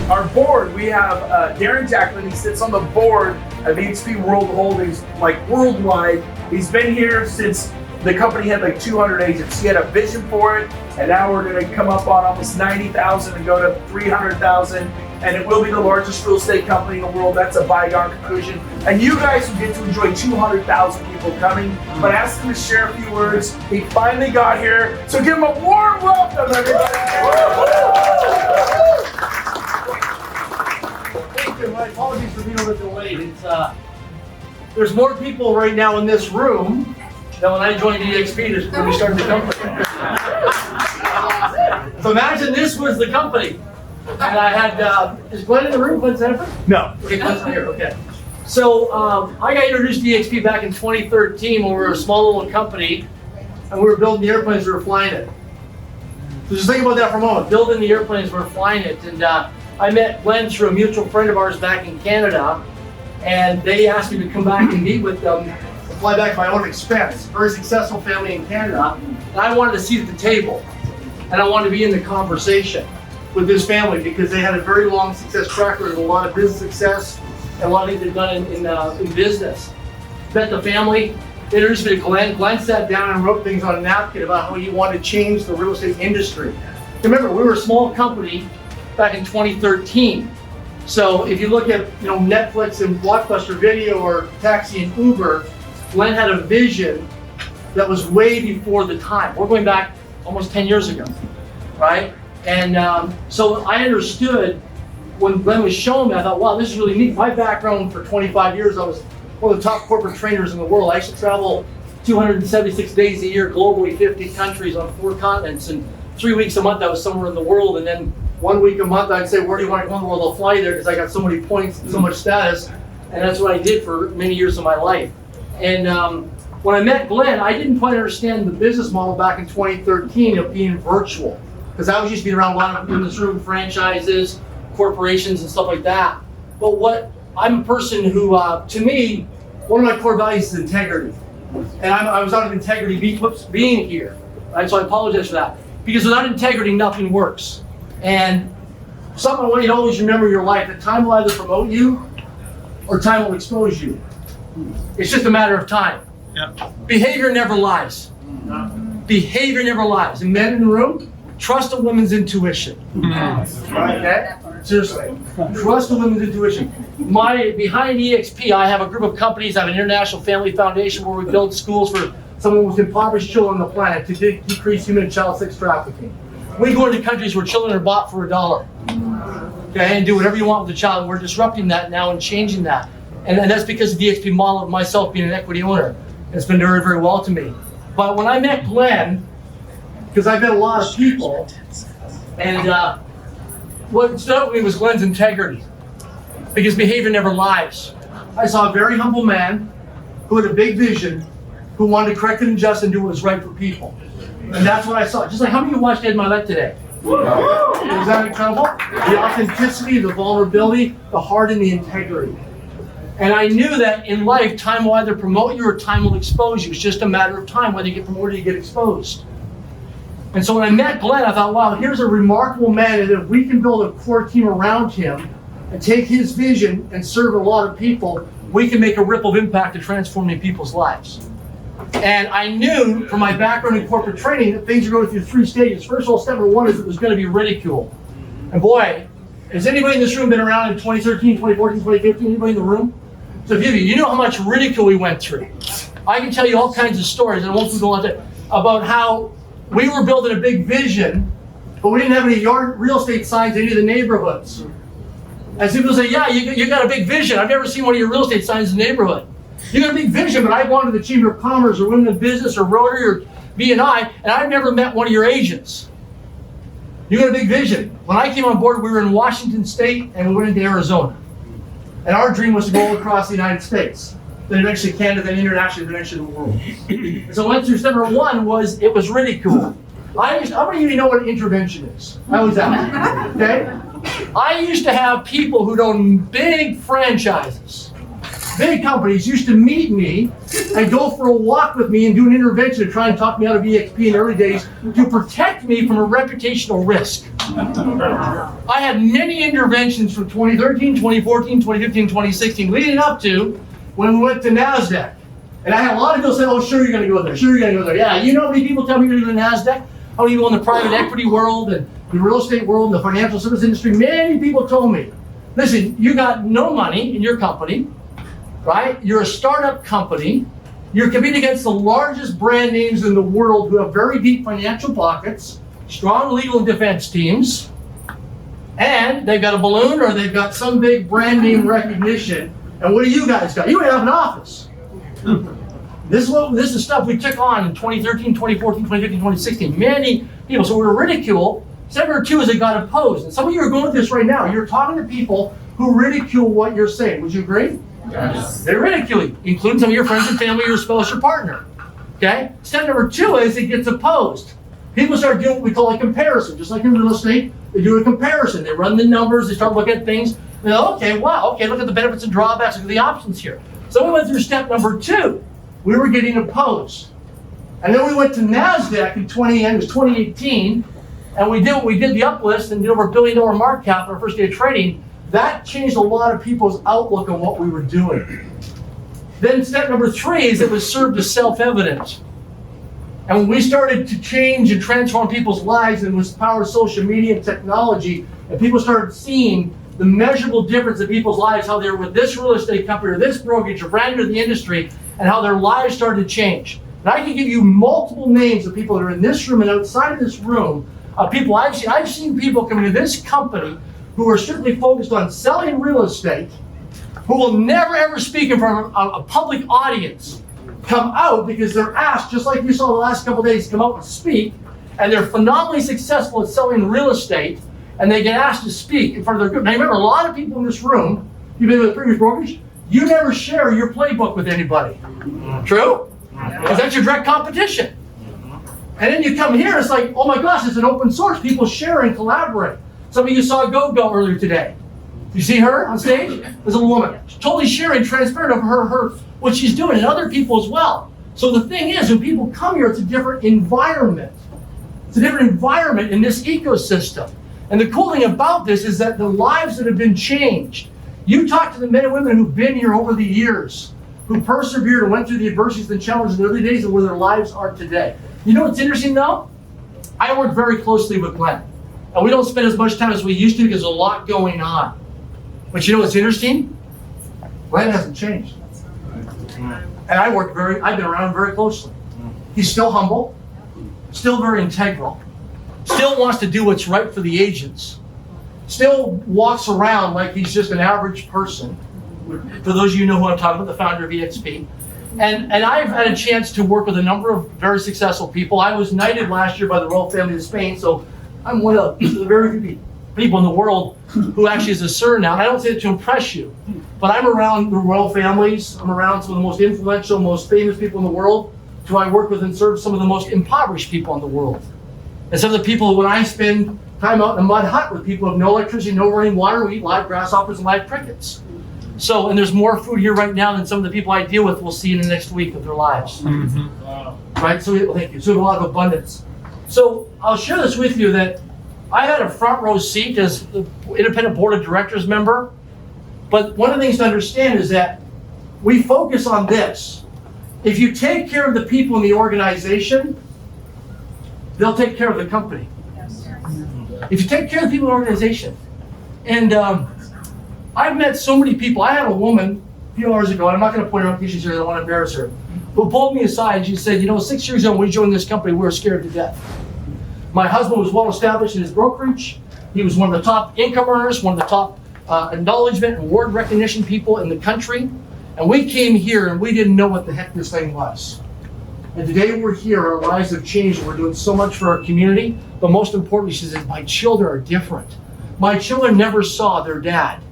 our board, we have Darren Jacklin. He sits on the board of eXp World Holdings, like worldwide. He's been here since the company had like 200 agents. He had a vision for it, and now we're going to come up on almost 90,000 and go to 300,000. And it will be the largest real estate company in the world. That's a bygone conclusion. And you guys will get to enjoy 200,000 people coming. But I asked him to share a few words. He finally got here. So give him a warm welcome, everybody. Thank you. My apologies for being a little delayed. There's more people right now in this room than when I joined eXp when we started the company. So imagine this was the company. And I had, is Glenn in the room? Glenn Sanford? No. Okay, Glenn's not here, okay. So I got introduced to eXp back in 2013 when we were a small little company and we were building the airplanes, we were flying it. So just think about that for a moment. Building the airplanes, we were flying it. And I met Glenn through a mutual friend of ours back in Canada, and they asked me to come back and meet with them, fly back at my own expense. Very successful family in Canada. And I wanted a seat at the table, and I wanted to be in the conversation with this family because they had a very long success track record, a lot of business success, and a lot of things they've done in business. Met the family, they introduced me to Glenn. Glenn sat down and wrote things on a napkin about how he wanted to change the real estate industry. Remember, we were a small company back in 2013. So if you look at Netflix and Blockbuster Video or Taxi and Uber, Glenn had a vision that was way before the time. We're going back almost 10 years ago, right? And so I understood when Glenn was showing me, I thought, wow, this is really neat. My background for 25 years, I was one of the top corporate trainers in the world. I used to travel 276 days a year, globally, 50 countries on 4 continents, and 3 weeks a month I was somewhere in the world, and then 1 week a month I'd say, where do you want to go in the world? I'll fly you there because I got so many points and so much status, and that's what I did for many years of my life. And when I met Glenn, I didn't quite understand the business model back in 2013 of being virtual. Because I was used to be around a lot of people in this room, franchises, corporations, and stuff like that. But I'm a person who, to me, one of my core values is integrity. And I was out of integrity being here. Right? So I apologize for that. Because without integrity, nothing works. And something I want you to always remember in your life, that time will either promote you or time will expose you. It's just a matter of time. Yep. Behavior never lies. Behavior never lies. And men in the room, trust a woman's intuition. Okay? Seriously. Trust a woman's intuition. Behind eXp, I have a group of companies. I have an international family foundation where we build schools for some of the most impoverished children on the planet to decrease human and child sex trafficking. We go into countries where children are bought for $1. Okay, and do whatever you want with the child. We're disrupting that now and changing that. And that's because of the eXp model of myself being an equity owner. It's been very, very well to me. But when I met Glenn, because I've met a lot of people, and what stood out with me was Glenn's integrity, because behavior never lies. I saw a very humble man who had a big vision, who wanted to correct an injustice and do what was right for people. And that's what I saw. Just like, how many of you watched Ed Milet today? Was that incredible? The authenticity, the vulnerability, the heart, and the integrity. And I knew that in life, time will either promote you or time will expose you. It's just a matter of time whether you get promoted or you get exposed. And so when I met Glenn, I thought, wow, here's a remarkable man, and if we can build a core team around him and take his vision and serve a lot of people, we can make a ripple of impact to transforming people's lives. And I knew from my background in corporate training that things are going through 3 stages. First of all, step number 1 is it was going to be ridicule. And boy, has anybody in this room been around in 2013, 2014, 2015? Anybody in the room? So if you know how much ridicule we went through. I can tell you all kinds of stories, and I won't go into about how we were building a big vision, but we didn't have any real estate signs in any of the neighborhoods. And people say, yeah, you got a big vision. I've never seen one of your real estate signs in the neighborhood. You got a big vision, but I wanted the Chamber of Commerce or Women in Business or Rotary or B&I, and I've never met one of your agents. You got a big vision. When I came on board, we were in Washington State and we went into Arizona. And our dream was to go across the United States, then eventually Canada, then internationally, then eventually the world. And so I went through step number 1 was it was ridicule. How many of you know what an intervention is? I always ask. Okay? I used to have people who'd own big franchises, big companies used to meet me and go for a walk with me and do an intervention to try and talk me out of eXp in the early days to protect me from a reputational risk. I had many interventions from 2013, 2014, 2015, 2016, leading up to when we went to NASDAQ. And I had a lot of people say, oh, sure, you're going to go there. Sure, you're going to go there. Yeah, you know how many people tell me you're going to go to NASDAQ? How many people in the private equity world and the real estate world and the financial service industry, many people told me, listen, you got no money in your company, right? You're a startup company. You're competing against the largest brand names in the world who have very deep financial pockets, strong legal and defense teams, and they've got a balloon or they've got some big brand name recognition. And what do you guys got? You have an office. This is stuff we took on in 2013, 2014, 2015, 2016. Many people, so we were ridiculed. Step number two is it got opposed. And some of you are going through this right now. You're talking to people who ridicule what you're saying. Would you agree? Yes. They ridicule you, including some of your friends and family, your spouse, your partner. Okay? Step number two is it gets opposed. People start doing what we call a comparison. Just like in real estate, they do a comparison. They run the numbers, they start looking at things. They go, okay, wow, okay, look at the benefits and drawbacks, look at the options here. So we went through step number two. We were getting opposed. And then we went to NASDAQ in 2018, and we did what we did, the uplist, and did over $1 billion market cap on our first day of trading. That changed a lot of people's outlook on what we were doing. Then step number three is it was served as self-evident. And when we started to change and transform people's lives, and with the power of social media and technology, and people started seeing the measurable difference in people's lives, how they were with this real estate company or this brokerage or brand new to the industry, and how their lives started to change. And I can give you multiple names of people that are in this room and outside of this room, people I've seen. I've seen people come into this company who are strictly focused on selling real estate, who will never ever speak in front of a public audience, come out because they're asked, just like you saw the last couple of days, come out and speak, and they're phenomenally successful at selling real estate, and they get asked to speak in front of their group. Now remember, a lot of people in this room, you've been with previous brokerage, you never share your playbook with anybody. True? Because that's your direct competition. And then you come here, it's like, oh my gosh, it's an open source. People share and collaborate. Some of you saw Go earlier today. You see her on stage? There's a woman. She's totally sharing, transparent of her what she's doing, and other people as well. So the thing is, when people come here, it's a different environment. It's a different environment in this ecosystem. And the cool thing about this is that the lives that have been changed. You talk to the men and women who've been here over the years, who persevered and went through the adversities and challenges in the early days and where their lives are today. You know what's interesting though? I work very closely with Glenn. And we don't spend as much time as we used to because there's a lot going on. But you know what's interesting? Glenn hasn't changed. And I've been around him very closely. He's still humble, still very integral, still wants to do what's right for the agents, still walks around like he's just an average person. For those of you who know who I'm talking about, the founder of eXp. And I've had a chance to work with a number of very successful people. I was knighted last year by the royal family of Spain, so I'm one of the very few people in the world who actually is a sir now. And I don't say it to impress you, but I'm around the royal families. I'm around some of the most influential, most famous people in the world, who I work with and serve some of the most impoverished people in the world. And some of the people, when I spend time out in a mud hut with people who have no electricity, no running water, we eat live grasshoppers and live crickets. So, and there's more food here right now than some of the people I deal with will see in the next week of their lives. Wow. Right, so thank you. So we have a lot of abundance. So I'll share this with you that I had a front row seat as the independent board of directors member. But one of the things to understand is that we focus on this. If you take care of the people in the organization, they'll take care of the company. If you take care of the people in the organization. And I've met so many people. I had a woman a few hours ago, and I'm not going to point her out because she's here, I don't want to embarrass her, who pulled me aside and she said, 6 years ago when we joined this company, we were scared to death. My husband was well established in his brokerage. He was one of the top income earners, one of the top acknowledgement and award recognition people in the country. And we came here and we didn't know what the heck this thing was. And today we're here, our lives have changed, and we're doing so much for our community. But most importantly, she says, my children are different. My children never saw their dad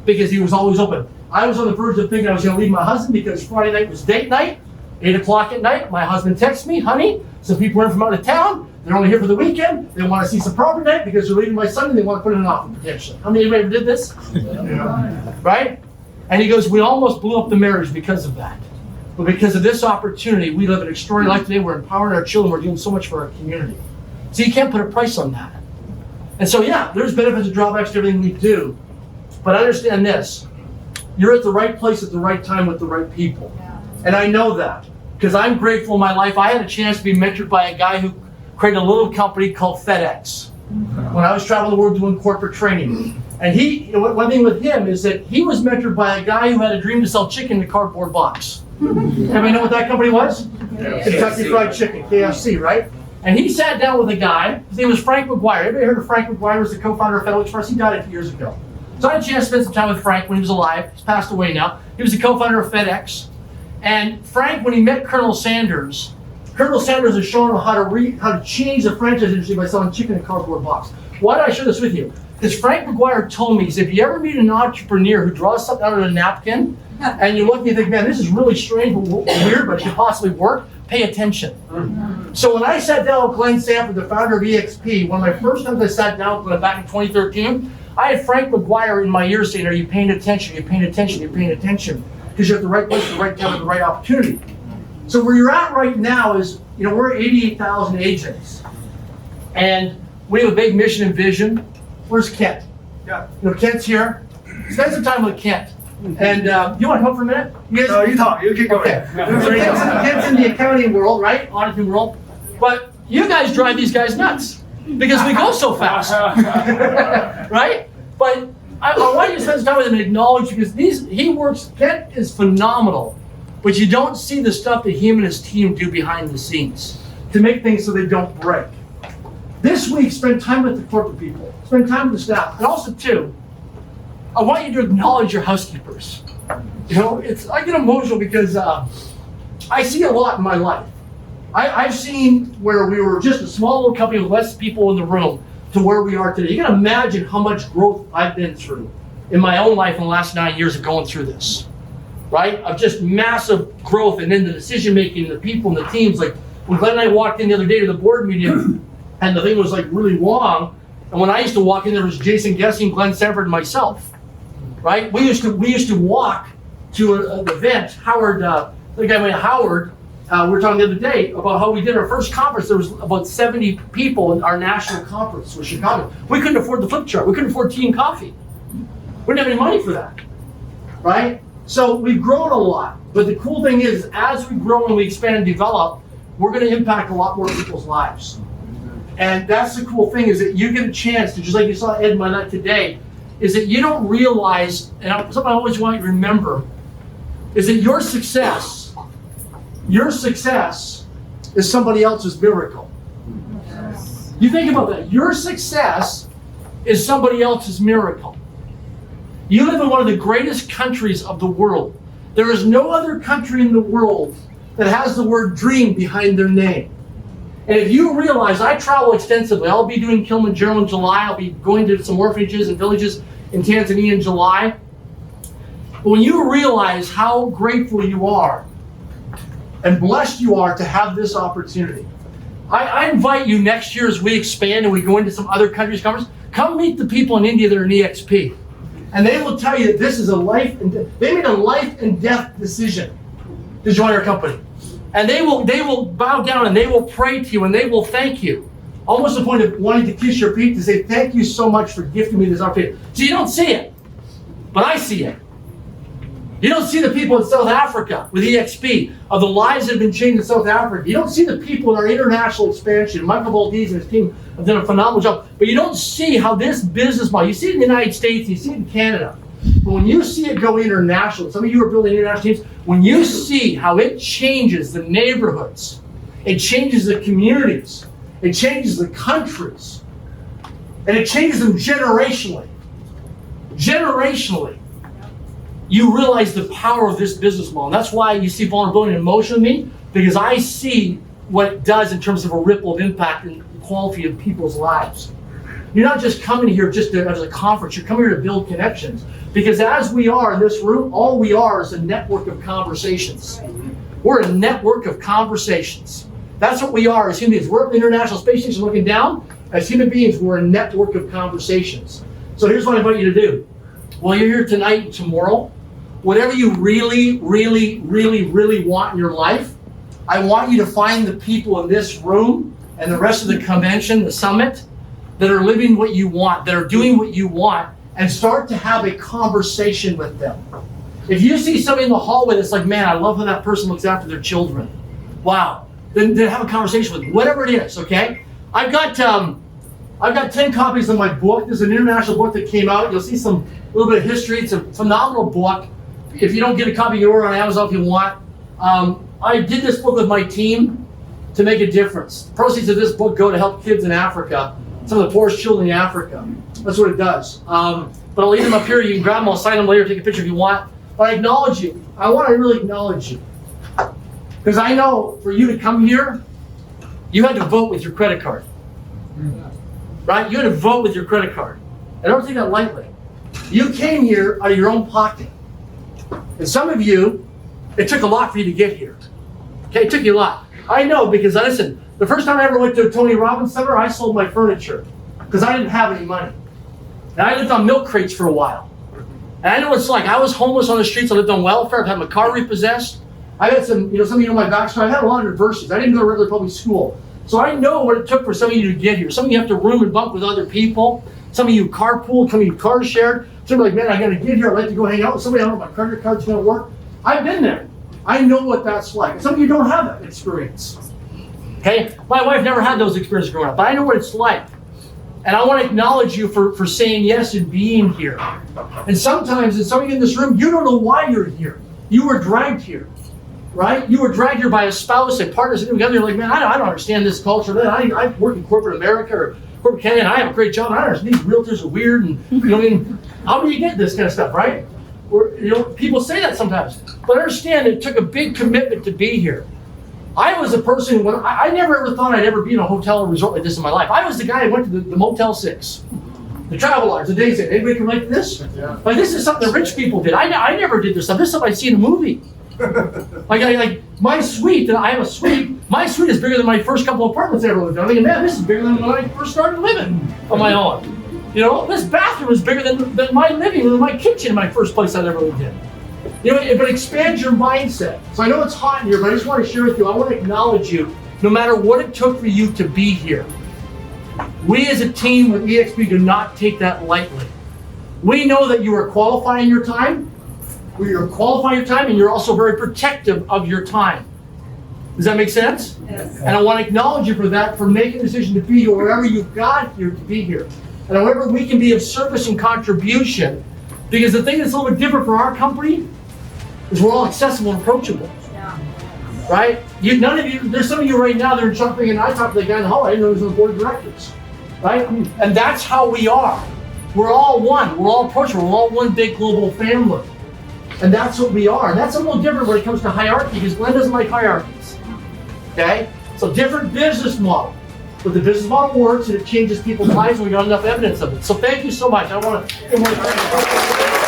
because he was always open. I was on the verge of thinking I was going to leave my husband because Friday night was date night, 8 o'clock at night. My husband texts me, honey, some people are from out of town. They're only here for the weekend. They want to see some property night because they're leaving my son and they want to put in an offer potentially. How many of you ever did this? Yeah. Right? And he goes, we almost blew up the marriage because of that. But because of this opportunity, we live an extraordinary life today. We're empowering our children. We're doing so much for our community. So you can't put a price on that. And so, yeah, there's benefits and drawbacks to everything we do. But understand this, you're at the right place at the right time with the right people. And I know that because I'm grateful in my life. I had a chance to be mentored by a guy who created a little company called FedEx when I was traveling the world doing corporate training. And one thing with him is that he was mentored by a guy who had a dream to sell chicken in a cardboard box. Everybody know what that company was? Kentucky Fried Chicken, KFC, right? And he sat down with a guy, his name was Frank McGuire. Everybody heard of Frank McGuire? He was the co-founder of Federal Express. He died a few years ago. So I had a chance to spend some time with Frank when he was alive. He's passed away now. He was the co-founder of FedEx. And Frank, when he met Colonel Sanders is showing him how to change the franchise industry by selling chicken in a cardboard box. Why did I share this with you? Because Frank McGuire told me, he said, if you ever meet an entrepreneur who draws something out of a napkin, and you look and you think, man, this is really strange, but weird, but it could possibly work, pay attention. So when I sat down with Glenn Sanford, the founder of eXp, one of my first times I sat down with Glenn back in 2013, I had Frank McGuire in my ear saying, are you paying attention? You're paying attention, you're paying attention. Because you're at the right place at the right time with the right opportunity. So where you're at right now is, we're 88,000 agents. And we have a big mission and vision. Where's Kent? Yeah. Kent's here. Spend some time with Kent. And you want to come for a minute? No, you talk. You keep going. Okay. So Kent's in the accounting world, right? Auditing world. But you guys drive these guys nuts because we go so fast, right? But I want you to spend some time with him and acknowledge because Kent is phenomenal, but you don't see the stuff that he and his team do behind the scenes to make things so they don't break. This week, spend time with the corporate people, spend time with the staff, and also too, I want you to acknowledge your housekeepers. I get emotional because I see a lot in my life. I've seen where we were just a small little company with less people in the room to where we are today. You can imagine how much growth I've been through in my own life in the last 9 years of going through this, right? Of just massive growth and then the decision making, the people and the teams. Like when Glenn and I walked in the other day to the board meeting and the thing was like really long. And when I used to walk in, there was Jason Gessing, Glenn Sanford, and myself, right? We used to walk to an event. Howard, the guy named Howard, we were talking the other day about how we did our first conference. There was about 70 people in our national conference with Chicago. We couldn't afford the flip chart. We couldn't afford tea and coffee. We didn't have any money for that, right? So we've grown a lot. But the cool thing is, as we grow and we expand and develop, we're going to impact a lot more people's lives. And that's the cool thing is that you get a chance to, just like you saw Ed and my night today, is that you don't realize, and something I always want you to remember, is that your success is somebody else's miracle. You think about that. Your success is somebody else's miracle. You live in one of the greatest countries of the world. There is no other country in the world that has the word dream behind their name. And if you realize, I travel extensively. I'll be doing Kilimanjaro in July. I'll be going to some orphanages and villages in Tanzania in July. But when you realize how grateful you are and blessed you are to have this opportunity, I invite you next year as we expand and we go into some other countries' conference, come meet the people in India that are in eXp. And they will tell you that this is they made a life and death decision to join our company. And they will bow down and they will pray to you and they will thank you. Almost to the point of wanting to kiss your feet to say, thank you so much for gifting me this opportunity. So you don't see it, but I see it. You don't see the people in South Africa with eXp, of the lives that have been changed in South Africa. You don't see the people in our international expansion. Michael Valdez and his team have done a phenomenal job. But you don't see how this business model, you see it in the United States, you see it in Canada. But when you see it go international, some of you are building international teams, when you see how it changes the neighborhoods, it changes the communities, it changes the countries, and it changes them generationally. Generationally. You realize the power of this business model. And that's why you see vulnerability and emotion in me, because I see what it does in terms of a ripple of impact and quality of people's lives. You're not just coming here just as a conference, you're coming here to build connections. Because as we are in this room, all we are is a network of conversations. We're a network of conversations. That's what we are as human beings. We're at the International Space Station looking down. As human beings, we're a network of conversations. So here's what I invite you to do. While you're here tonight and tomorrow, whatever you really, really, really, really want in your life, I want you to find the people in this room and the rest of the convention, the summit, that are living what you want, that are doing what you want, and start to have a conversation with them. If you see somebody in the hallway that's like, man, I love how that person looks after their children. Wow. Then have a conversation with them, whatever it is, okay? I've got 10 copies of my book. There's an international book that came out. You'll see a little bit of history. It's a phenomenal book. If you don't get a copy, you can order on Amazon if you want. I did this book with my team to make a difference. Proceeds of this book go to help kids in Africa, some of the poorest children in Africa. That's what it does. But I'll leave them up here. You can grab them. I'll sign them later, take a picture if you want. But I acknowledge you. I want to really acknowledge you. Because I know for you to come here, you had to vote with your credit card. Right? You had to vote with your credit card. I don't take that lightly. You came here out of your own pocket. And some of you, it took a lot for you to get here. Okay, it took you a lot. I know because, listen, the first time I ever went to a Tony Robbins seminar, I sold my furniture because I didn't have any money. And I lived on milk crates for a while. And I know what it's like. I was homeless on the streets. I lived on welfare. I've had my car repossessed. I had some of you know my backstory. I've had a lot of adversities. I didn't go to regular public school. So I know what it took for some of you to get here. Some of you have to room and bunk with other people. Some of you carpool, some of you car shared. Some are like, man, I gotta get here. I'd like to go hang out with somebody. I don't know if my credit card's gonna work. I've been there. I know what that's like. Some of you don't have that experience. Okay? My wife never had those experiences growing up, but I know what it's like. And I want to acknowledge you for saying yes and being here. And sometimes, and some of you in this room, you don't know why you're here. You were dragged here. Right? You were dragged here by a spouse and partners sitting together. You're like, man, I don't understand this culture. I work in corporate America or corporate Canada, and I have a great job. And I understand these realtors are weird, and you know, I mean, how do you get this kind of stuff, right? Or you know, people say that sometimes, but understand it took a big commitment to be here. I was a person when I never ever thought I'd ever be in a hotel or resort like this in my life. I was the guy who went to the Motel 6, the Travelodge, the Days Inn. Anybody can relate to this? Yeah. Like this is something the rich people did. I never did this stuff. This is stuff I see in a movie. Like my suite, and I have a suite, my suite is bigger than my first couple of apartments I ever lived in. I'm thinking, man, this is bigger than when I first started living on my own. You know, this bathroom is bigger than my living room, my kitchen, my first place I ever lived in. You know, but expand your mindset. So I know it's hot in here, but I just want to share with you, I want to acknowledge you, no matter what it took for you to be here. We as a team with eXp do not take that lightly. We know that you are qualifying your time. You're qualifying your time, and you're also very protective of your time. Does that make sense? Yes. And I want to acknowledge you for that, for making a decision to be here wherever you got here to be here. And however we can be of service and contribution, because the thing that's a little bit different for our company is we're all accessible and approachable. Yeah. Right? None of you, there's some of you right now that are jumping, and I talked to the guy in the hall, I didn't know he was on the board of directors. Right? And that's how we are. We're all one. We're all approachable. We're all one big global family. And that's what we are. And that's a little different when it comes to hierarchy, because Glenn doesn't like hierarchies. Okay? So different business model. But the business model works and it changes people's lives, and we got enough evidence of it. So thank you so much. I want to